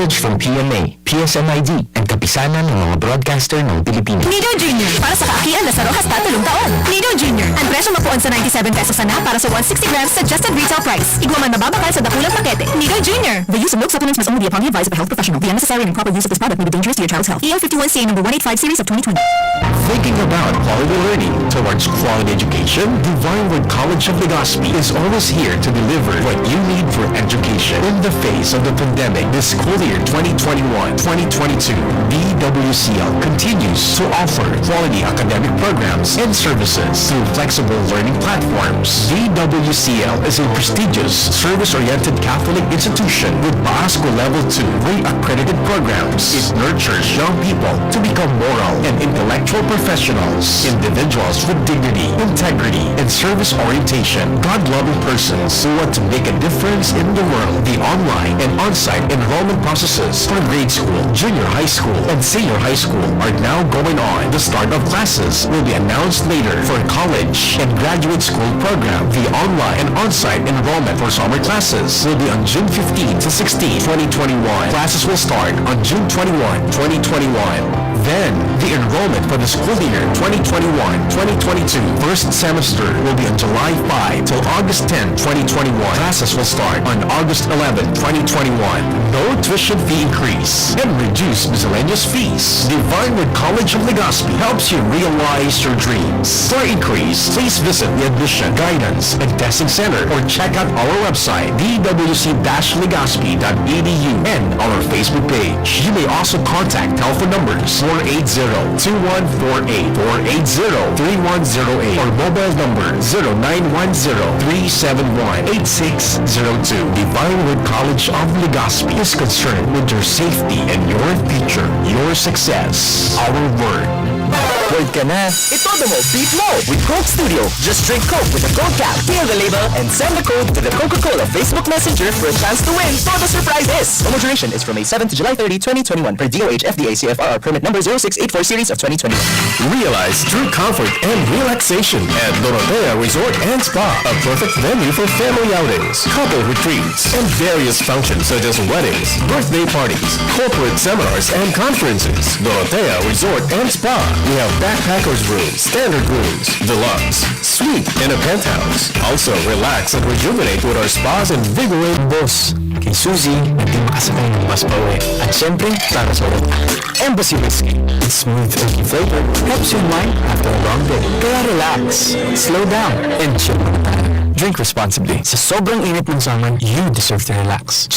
message from PMA, PSMID, and kapisanan ng mga broadcaster ng Pilipinas. Nido Jr. Para sa kaakian na saro hasta 3 taon. Nido Jr. Ang presyo mapuon sa 97 pesos na para sa 160 grams suggested retail price. Igwaman mababakal sa dakulang pakete. Nido Jr. The use of milk supplements must only be upon the advice of a health professional. The unnecessary and improper use of this product may be dangerous to your child's health. EL 51CA number 185 series of 2020. Thinking about quality learning towards quality education, Divine Word College of Legazpi is always here to deliver what you need for education. In the face of the pandemic, this school year 2021-2022, DWCL continues to offer quality academic programs and services through flexible learning platforms. DWCL is a prestigious, service-oriented Catholic institution with PASCO Level 2 accredited programs. It nurtures young people to become moral and intellectual professionals, individuals with dignity, integrity, and service orientation, God-loving persons who want to make a difference in the world. The online and on-site enrollment processes for grade school, junior high school, and senior high school are now going on. The start of classes will be announced later for college and graduate school program. The online and on-site enrollment for summer classes will be on June 15 to 16, 2021. Classes will start on June 21, 2021. Then, the enrollment for the school year 2021-2022 first semester will be on July 5 till August 10, 2021. Classes will start on August 11, 2021. No tuition fee increase and reduced miscellaneous fees. Divine Word College of Legazpi helps you realize your dreams. For increase, please visit the Admission, Guidance, and Testing Center or check out our website dwc-legazpi.edu and our Facebook page. You may also contact telephone numbers 480-2148, 480-3108, or mobile number 0910-371-8602. Divine Word College of Legazpi is concerned with your safety and your future, your success. Our word. Word ka na. Itodo mo, beat mo with Coke Studio. Just drink Coke with a Coke cap, peel the label, and send the code to the Coca-Cola Facebook Messenger for a chance to win Todo Surprises. Promo duration is from May 7 to July 30, 2021 per DOH FDA CFR permit number 0684 series of 2021. Realize true comfort and relaxation at Dorotea Resort and Spa, a perfect venue for family outings, couple retreats, and various functions such as weddings, birthday parties, corporate seminars, and conferences. Dorotea Resort and Spa. We have backpackers rooms, standard rooms, deluxe, suite, and a penthouse. Also, relax and rejuvenate with our spas and vigorous. Boss, kay Suzy, hindi makasakay ng bus pa uwi. At syempre, para sa ulit. Embassy Whiskey. Its smooth, oaky flavor helps you unwind after a long day. Kaya relax, slow down, and chill muna tayo. Drink responsibly. Sa sobrang init ng summer, you deserve to relax.